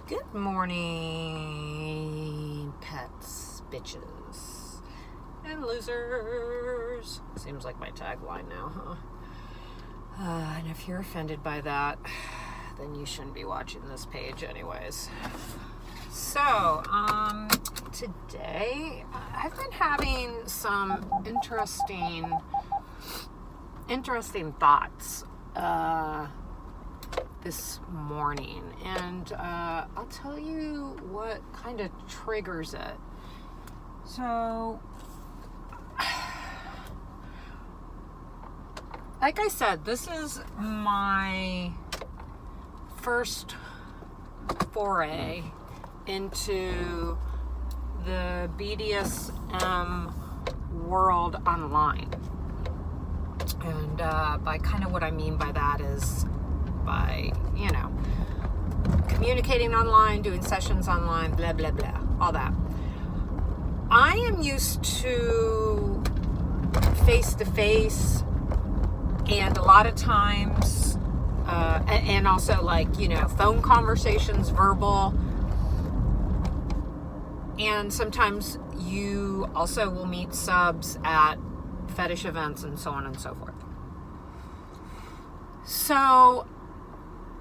Good morning, pets, bitches, and losers. Seems like my tagline now, huh? And if you're offended by that, then you shouldn't be watching this page anyways. So, today, I've been having some interesting thoughts, this morning, and I'll tell you what kind of triggers it. So, like I said, this is my first foray into the BDSM world online. And by kind of what I mean by that is by, communicating online, doing sessions online, blah, blah, blah, all that. I am used to face-to-face and a lot of times, and also phone conversations, verbal. And sometimes you also will meet subs at fetish events and so on and so forth. So,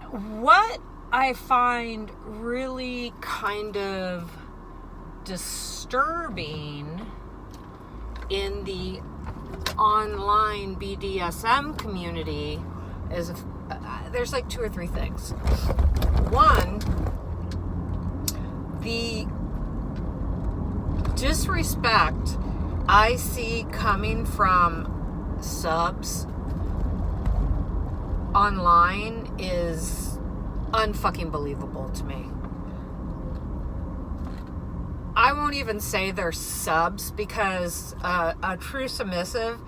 what I find really kind of disturbing in the online BDSM community is there's like two or three things. One, the disrespect I see coming from subs online is unfucking believable to me. I won't even say they're subs because a true submissive,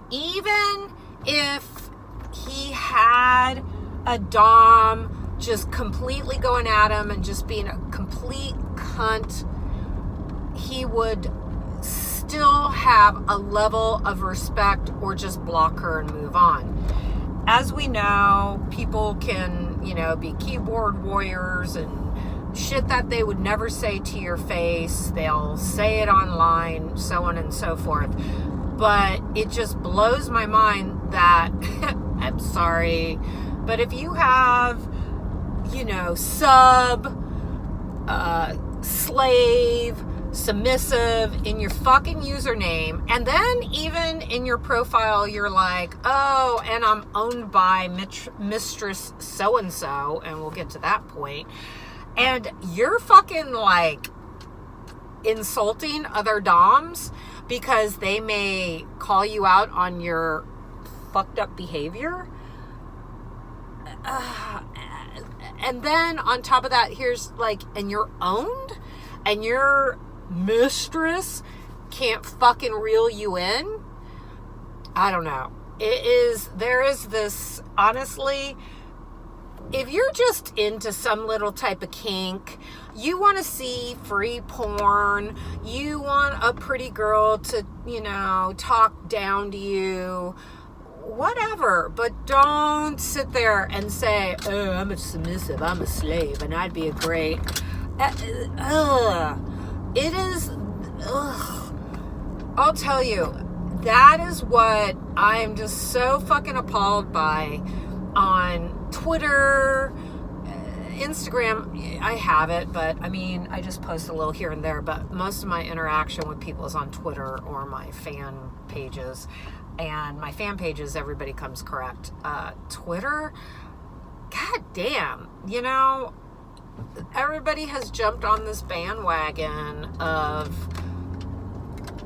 even if he had a dom just completely going at him and just being a complete cunt, he would still have a level of respect or just block her and move on. As we know, people can, be keyboard warriors and shit that they would never say to your face. They'll say it online, so on and so forth. But it just blows my mind that, I'm sorry, but if you have, slave, submissive in your fucking username, and then even in your profile you're like, oh, and I'm owned by mistress so-and-so, and we'll get to that point, and you're fucking insulting other doms because they may call you out on your fucked up behavior, and then on top of that, here's and you're owned, and your mistress can't fucking reel you in. I don't know. There is this, honestly, if you're just into some little type of kink, you want to see free porn, you want a pretty girl to, talk down to you, whatever, but don't sit there and say, oh, I'm a submissive, I'm a slave, and I'd be a great... It is, I'll tell you, that is what I'm just so fucking appalled by on Twitter, Instagram. I have it, but I just post a little here and there, but most of my interaction with people is on Twitter or my fan pages, and my fan pages, everybody comes correct. Twitter, god damn, everybody has jumped on this bandwagon of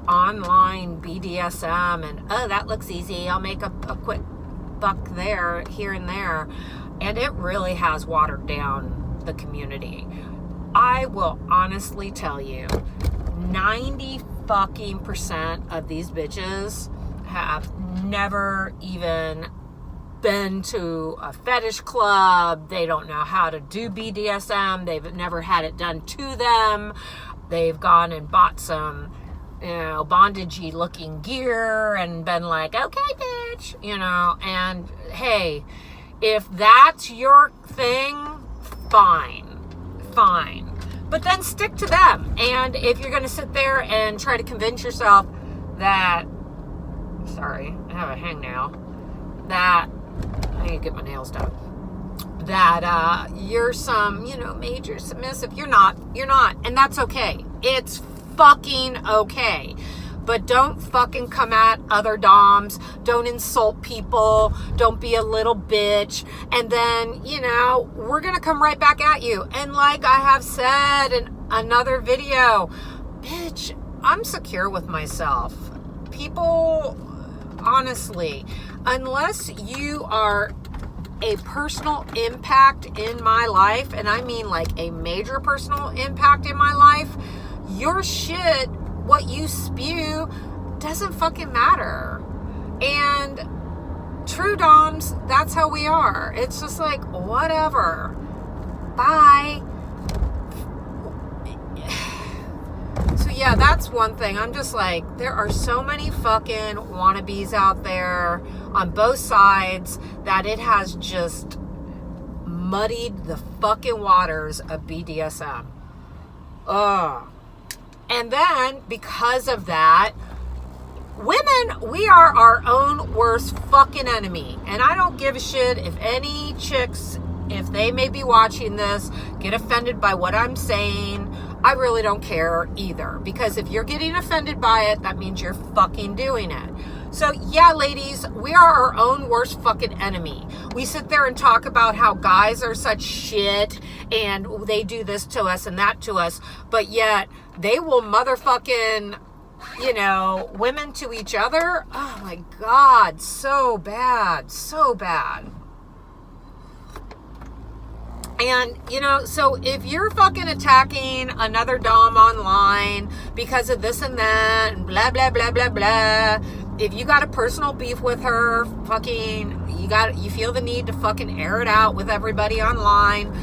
online BDSM and, oh, that looks easy, I'll make a quick buck there, here and there, and it really has watered down the community. I will honestly tell you, 90% of these bitches have never even been to a fetish club. They don't know how to do BDSM. They've never had it done to them. They've gone and bought some, bondagey looking gear and been like, okay, bitch, and hey, if that's your thing, fine. fine. But then stick to them. And if you're going to sit there and try to convince yourself that, sorry, I have a hangnail, that, I need to get my nails done, that you're some, major submissive. You're not. And that's okay. It's fucking okay. But don't fucking come at other doms. Don't insult people. Don't be a little bitch. And then, we're going to come right back at you. And like I have said in another video, bitch, I'm secure with myself. People, honestly, unless you are a personal impact in my life, and I mean like a major personal impact in my life, your shit, what you spew, doesn't fucking matter. And true doms, that's how we are. It's just like, whatever. Bye. So yeah, that's one thing. I'm just like, there are so many fucking wannabes out there on both sides that it has just muddied the fucking waters of BDSM. Ugh. And then, because of that, women, we are our own worst fucking enemy. And I don't give a shit if any chicks, if they may be watching this, get offended by what I'm saying. I really don't care either. Because if you're getting offended by it, that means you're fucking doing it. So yeah, ladies, we are our own worst fucking enemy. We sit there and talk about how guys are such shit and they do this to us and that to us, but yet they will motherfucking, women to each other. Oh my God, so bad, so bad. And, so if you're fucking attacking another dom online because of this and that and blah, blah, blah, blah, blah, if you got a personal beef with her, fucking, you feel the need to fucking air it out with everybody online.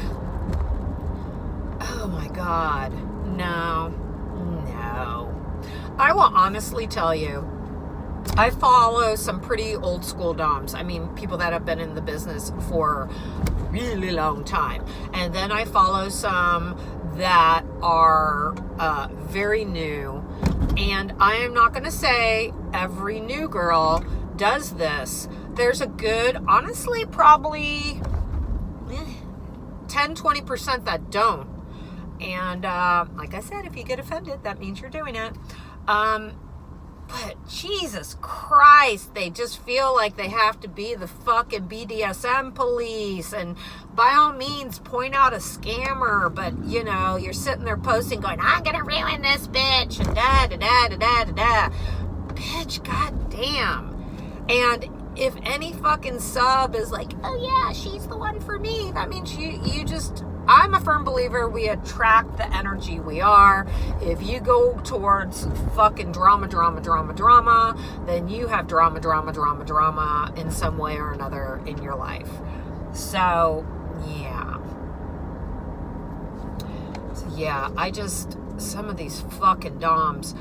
Oh my God. No. I will honestly tell you, I follow some pretty old school doms. I mean, people that have been in the business for a really long time. And then I follow some that are very new. And I am not going to say every new girl does this. There's a good, honestly, probably 10-20% that don't. And like I said, if you get offended, that means you're doing it. But Jesus Christ, they just feel like they have to be the fucking BDSM police. And by all means, point out a scammer. But, you're sitting there posting going, I'm going to ruin this bitch. And da-da-da-da-da-da-da. Bitch, goddamn. And if any fucking sub is like, oh yeah, she's the one for me, that means you just... I'm a firm believer we attract the energy we are. If you go towards fucking drama, then you have drama in some way or another in your life. So, yeah. Some of these fucking doms,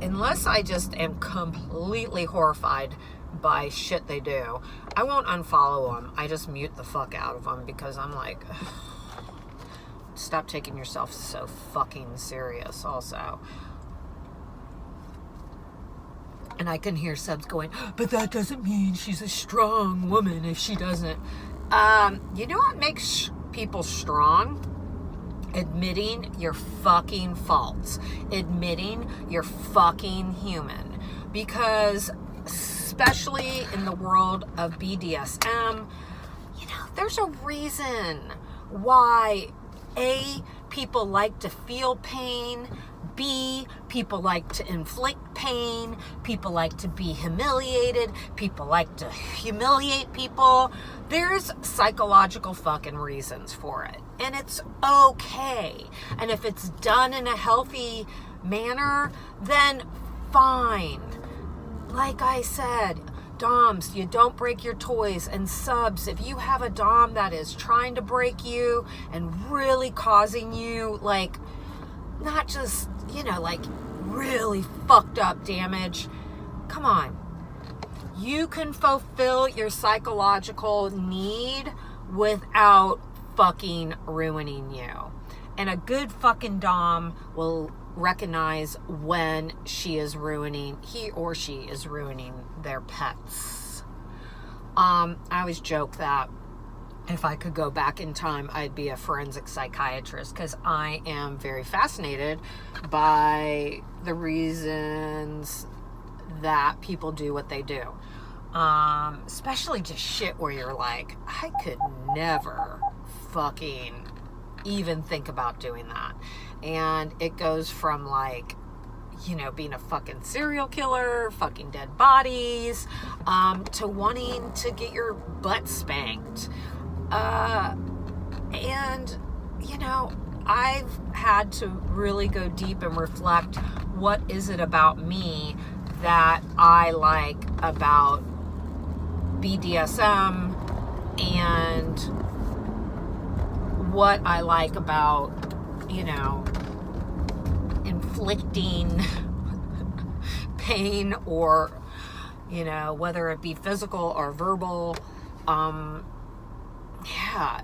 unless I just am completely horrified by shit they do, I won't unfollow them. I just mute the fuck out of them because I'm like, stop taking yourself so fucking serious also. And I can hear subs going, but that doesn't mean she's a strong woman if she doesn't. You know what makes people strong? Admitting your fucking faults. Admitting you're fucking human. Because especially in the world of BDSM, there's a reason why A, people like to feel pain, B, people like to inflict pain, people like to be humiliated, people like to humiliate people. There's psychological fucking reasons for it. And it's okay. And if it's done in a healthy manner, then fine. Like I said, doms, you don't break your toys. And subs, if you have a dom that is trying to break you and really causing you, like, not just, really fucked up damage, come on. You can fulfill your psychological need without fucking ruining you. And a good fucking dom will recognize when he or she is ruining their pets. I always joke that if I could go back in time, I'd be a forensic psychiatrist, because I am very fascinated by the reasons that people do what they do. Especially just shit where you're like, I could never fucking even think about doing that. And it goes from like, being a fucking serial killer, fucking dead bodies, to wanting to get your butt spanked. And, I've had to really go deep and reflect, what is it about me that I like about BDSM, and what I like about, inflicting pain, or, whether it be physical or verbal.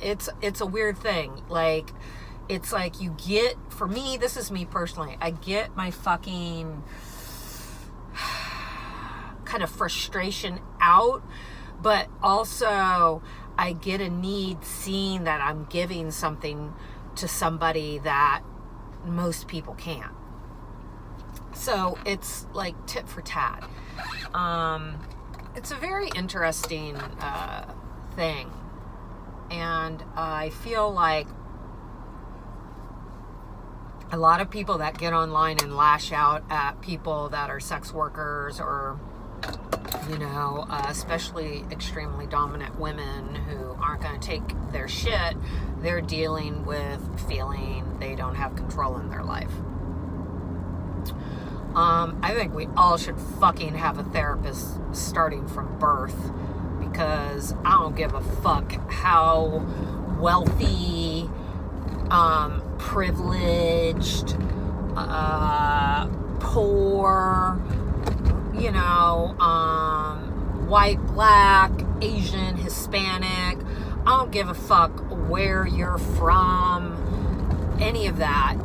It's a weird thing. Like, it's like you get, for me, this is me personally, I get my fucking kind of frustration out, but also I get a need seeing that I'm giving something to somebody that most people can't. So it's like tit for tat. It's a very interesting thing. And I feel like a lot of people that get online and lash out at people that are sex workers, or, especially extremely dominant women who aren't going to take their shit, they're dealing with feeling they don't have control in their life. I think we all should fucking have a therapist starting from birth, because I don't give a fuck how wealthy, privileged, poor, white, black, Asian, Hispanic. I don't give a fuck where you're from, any of that.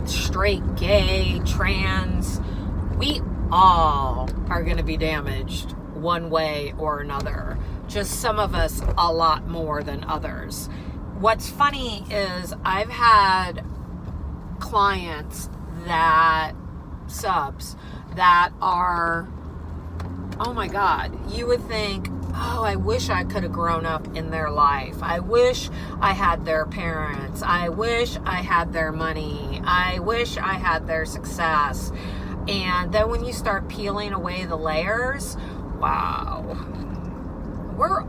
Straight, gay, trans. We all are going to be damaged one way or another. Just some of us a lot more than others. What's funny is I've had clients subs that are, oh my God, you would think, oh, I wish I could have grown up in their life. I wish I had their parents. I wish I had their money. I wish I had their success. And then when you start peeling away the layers, wow,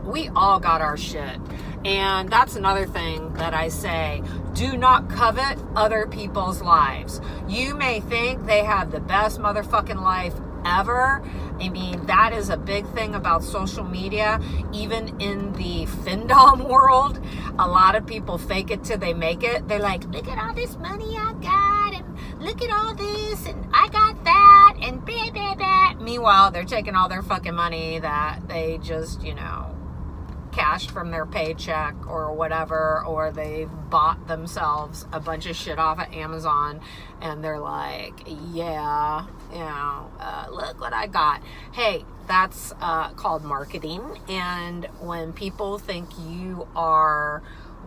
we all got our shit. And that's another thing that I say, do not covet other people's lives. You may think they have the best motherfucking life ever. I mean, that is a big thing about social media. Even in the Findom world, a lot of people fake it till they make it. They're like, look at all this money I got, and look at all this, and I got that, and blah, blah, blah. Meanwhile, they're taking all their fucking money that they just, cashed from their paycheck or whatever, or they've bought themselves a bunch of shit off of Amazon, and they're like, yeah, look what I got. Hey, that's called marketing. And when people think you are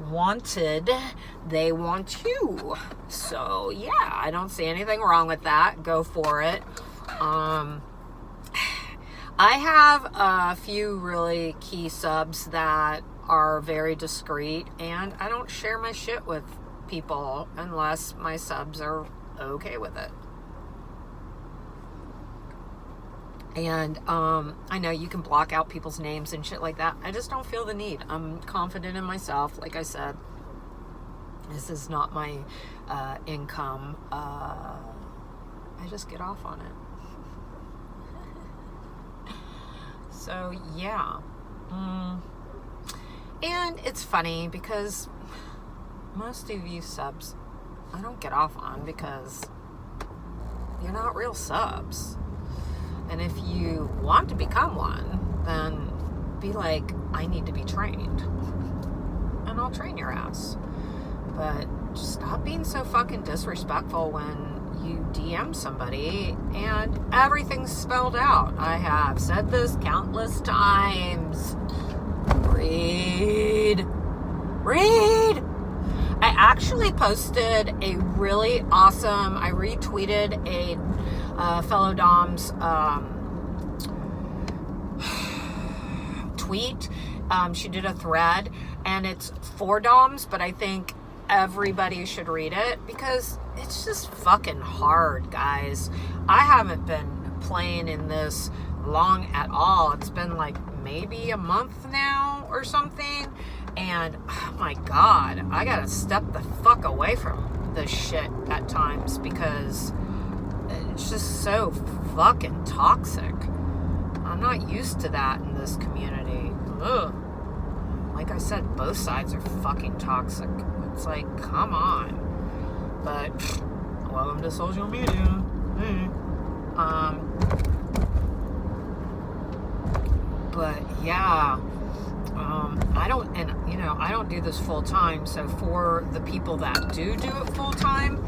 wanted, they want you. So yeah, I don't see anything wrong with that. Go for it. I have a few really key subs that are very discreet, and I don't share my shit with people unless my subs are okay with it. And I know you can block out people's names and shit like that. I just don't feel the need. I'm confident in myself. Like I said, this is not my income. I just get off on it. So, yeah. And it's funny because most of you subs, I don't get off on, because you're not real subs. And if you want to become one, then be like, I need to be trained. And and I'll train your ass. But just stop being so fucking disrespectful when you DM somebody and everything's spelled out. I have said this countless times. Read. I actually posted a really awesome, I retweeted a fellow Dom's tweet. She did a thread, and it's for Doms, but I think everybody should read it because it's just fucking hard, guys. I haven't been playing in this long at all. It's been like maybe a month now or something, and oh my god, I gotta step the fuck away from this shit at times because it's just so fucking toxic. I'm not used to that in this community. Ugh. Like I said, both sides are fucking toxic. It's like, come on. But welcome to social media. But yeah, I don't do this full time. So for the people that do it full time,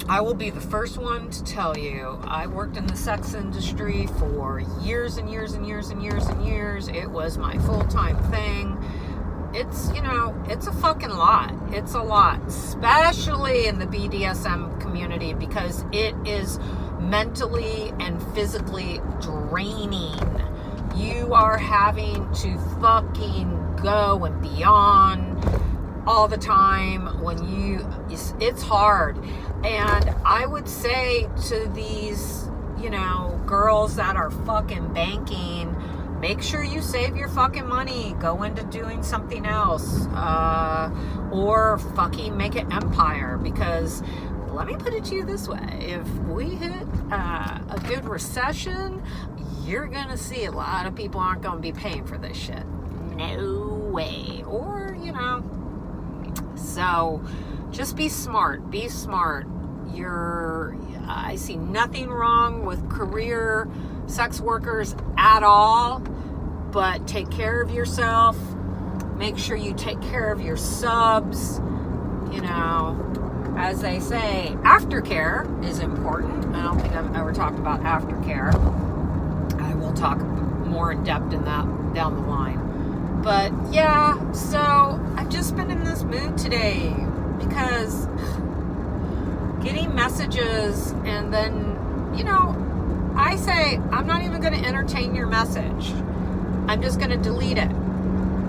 I will be the first one to tell you, I worked in the sex industry for years and years and years and years and years. It was my full-time thing. It's, it's a fucking lot. It's a lot, especially in the BDSM community, because it is mentally and physically draining. You are having to fucking go and beyond all the time it's hard. And I would say to these, girls that are fucking banking, make sure you save your fucking money, go into doing something else, or fucking make an empire, because let me put it to you this way, if we hit a good recession, you're gonna see a lot of people aren't gonna be paying for this shit. No way. Or, so just be smart. I see nothing wrong with career sex workers at all, but take care of yourself. Make sure you take care of your subs. As they say, aftercare is important. I don't think I've ever talked about aftercare. I will talk more in depth in that down the line. But yeah, so I've just been in this mood today because getting messages and then, I say, I'm not even going to entertain your message. I'm just going to delete it.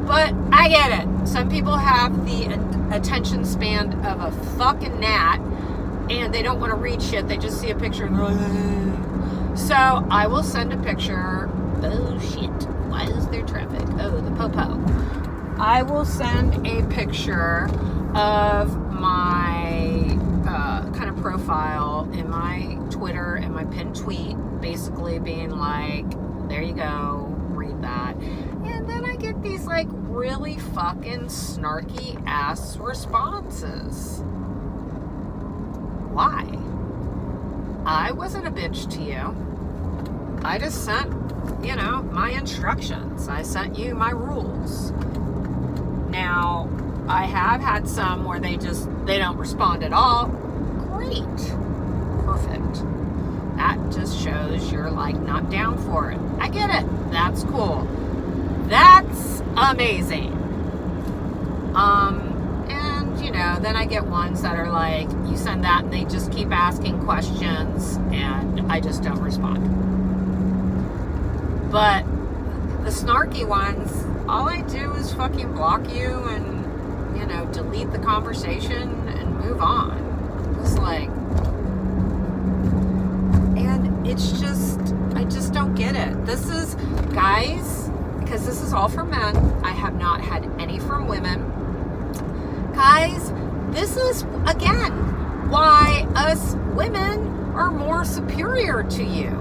But I get it. Some people have the attention span of a fucking gnat and they don't want to read shit. They just see a picture and they're like, so I will send a picture. Oh shit. Why is there traffic? Oh, the popo. I will send a picture of my kind of profile in my Twitter and my pinned tweet, basically being like, there you go, read that. And then I get these like really fucking snarky ass responses. Why? I wasn't a bitch to you. I just sent, my instructions. I sent you my rules. Now, I have had some where they don't respond at all. Great. Perfect. That just shows you're like not down for it. I get it. That's cool. That's amazing. And then I get ones that are like, you send that and they just keep asking questions and I just don't respond. But the snarky ones, all I do is fucking block you and, delete the conversation and move on. It's like, and it's just, I just don't get it. This is, guys, because this is all for men. I have not had any from women. Guys, this is, again, why us women are more superior to you.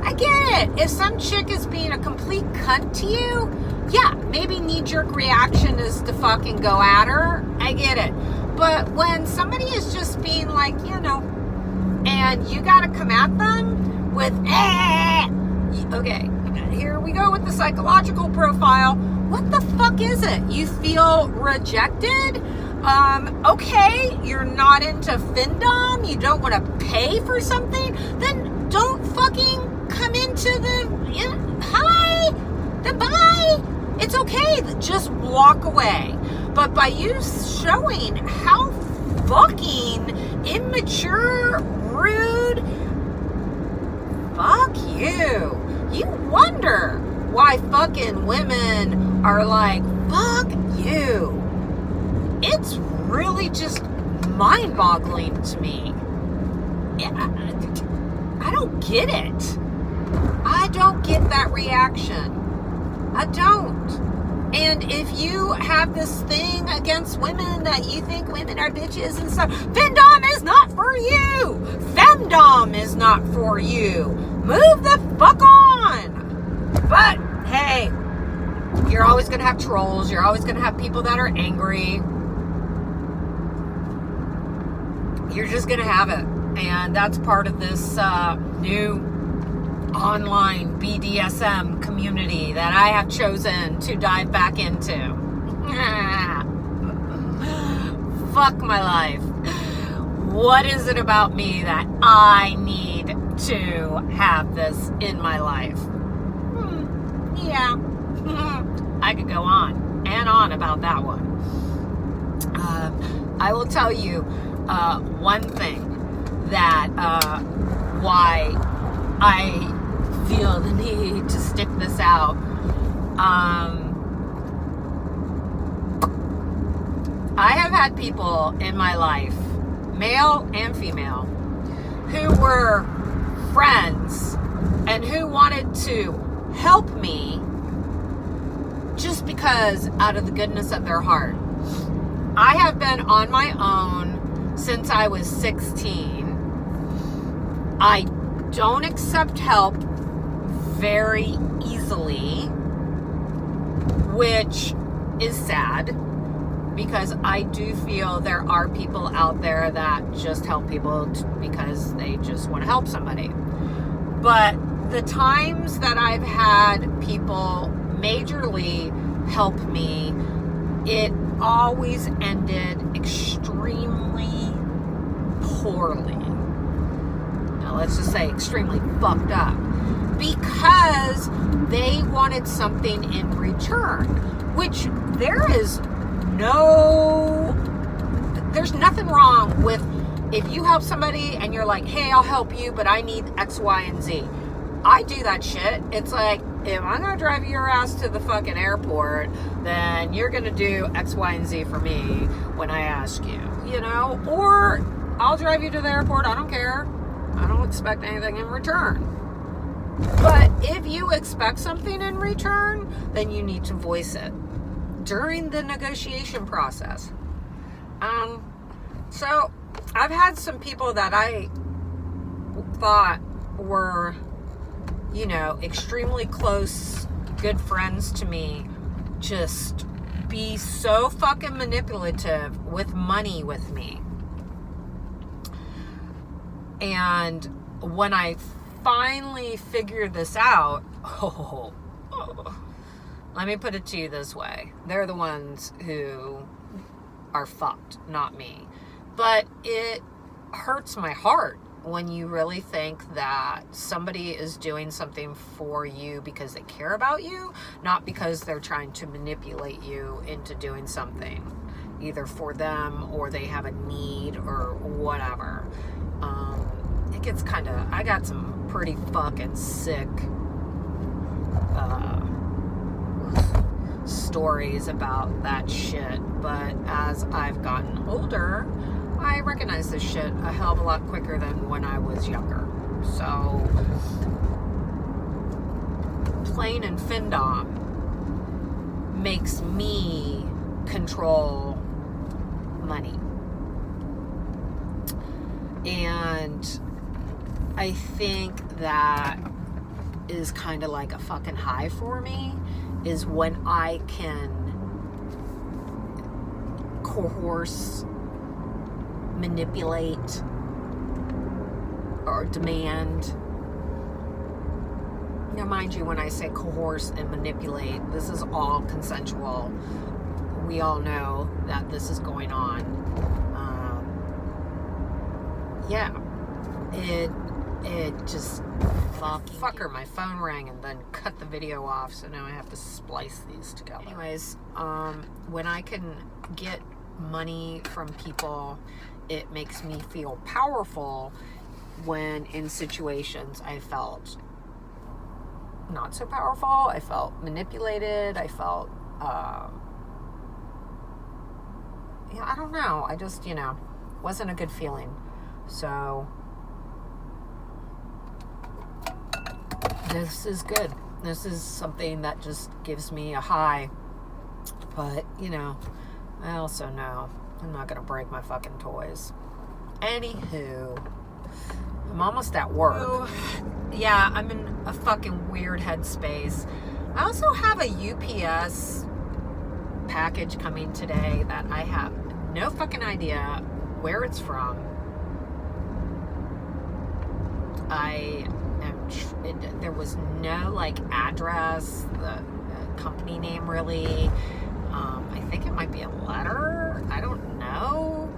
I get it. If some chick is being a complete cunt to you, yeah, maybe knee-jerk reaction is to fucking go at her. I get it. But when somebody is just being like, and you gotta come at them with, okay, here here we go with the psychological profile. What the fuck is it? You feel rejected? Okay, you're not into Findom, you don't want to pay for something, then don't fucking come into hi, then bye. It's okay, just walk away. But by you showing how fucking immature, rude, fuck you. You wonder why fucking women are like, fuck you. It's really just mind-boggling to me. I don't get it. I don't get that reaction. I don't. And if you have this thing against women that you think women are bitches and stuff, Findom is not for you. Femdom is not for you. Move the fuck on. But hey, you're always going to have trolls. You're always going to have people that are angry. You're just going to have it. And that's part of this new online BDSM community that I have chosen to dive back into. Fuck my life. What is it about me that I need to have this in my life? Yeah. I could go on and on about that one. I will tell you one thing that why I feel the need to stick this out. I have had people in my life, male and female, who were friends and who wanted to help me just because out of the goodness of their heart. I have been on my own since I was 16. I don't accept help very easily, which is sad because I do feel there are people out there that just help people because they just want to help somebody. But the times that I've had people majorly help me, it always ended extremely poorly. Now let's just say extremely fucked up, because they wanted something in return, which there's nothing wrong with if you help somebody and you're like, hey, I'll help you, but I need X, Y, and Z. I do that shit. It's like, if I'm going to drive your ass to the fucking airport, then you're going to do X, Y, and Z for me when I ask you, you know? Or I'll drive you to the airport. I don't care. I don't expect anything in return. But if you expect something in return, then you need to voice it during the negotiation process. So I've had some people that I thought were, you know, extremely close, good friends to me, just be so fucking manipulative with money with me. And when I finally figured this out, let me put it to you this way. They're the ones who are fucked, not me. But it hurts my heart when you really think that somebody is doing something for you because they care about you, not because they're trying to manipulate you into doing something, either for them or they have a need or whatever. It gets I got some pretty fucking sick stories about that shit, but as I've gotten older, I recognize this shit a hell of a lot quicker than when I was younger. So, playing in Findom makes me control money. And I think that is kind of like a fucking high for me, is when I can coerce, manipulate, or demand Now, mind you, when I say coerce and manipulate, this is all consensual. We all know that this is going on. Yeah, it just fucker. My phone rang and then cut the video off, so now I have to splice these together. Anyways, when I can get money from people, it makes me feel powerful. When in situations I felt not so powerful, I felt manipulated, I felt yeah, I don't know, I just, wasn't a good feeling. So this is good. This is something that just gives me a high. But, I also know I'm not going to break my fucking toys. Anywho, I'm almost at work. So, yeah, I'm in a fucking weird headspace. I also have a UPS package coming today that I have no fucking idea where it's from. There was no address, the company name really. I think it might be a letter. I don't know.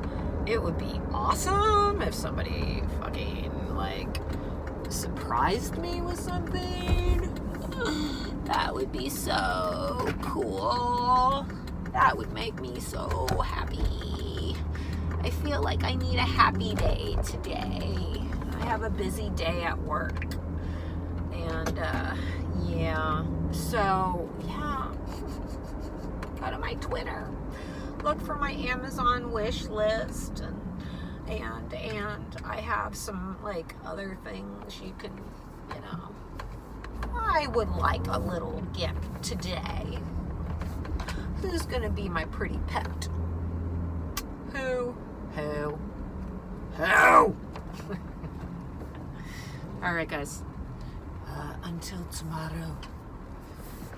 It would be awesome if somebody fucking surprised me with something. That would be so cool. That would make me so happy. I feel like I need a happy day today. I have a busy day at work. And, yeah. So, yeah. Go to my Twitter. Look for my Amazon wish list. And I have some, other things you can, I would like a little gift today. Who's gonna be my pretty pet? Who? All right, guys. Until tomorrow.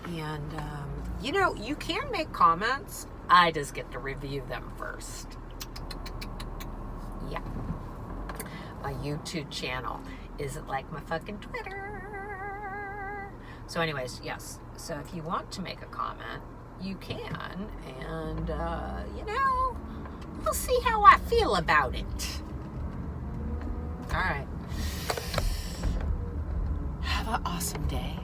And, you can make comments. I just get to review them first. Yeah. My YouTube channel isn't like my fucking Twitter. So anyways, yes. So if you want to make a comment, you can. And, we'll see how I feel about it. All right. Have an awesome day.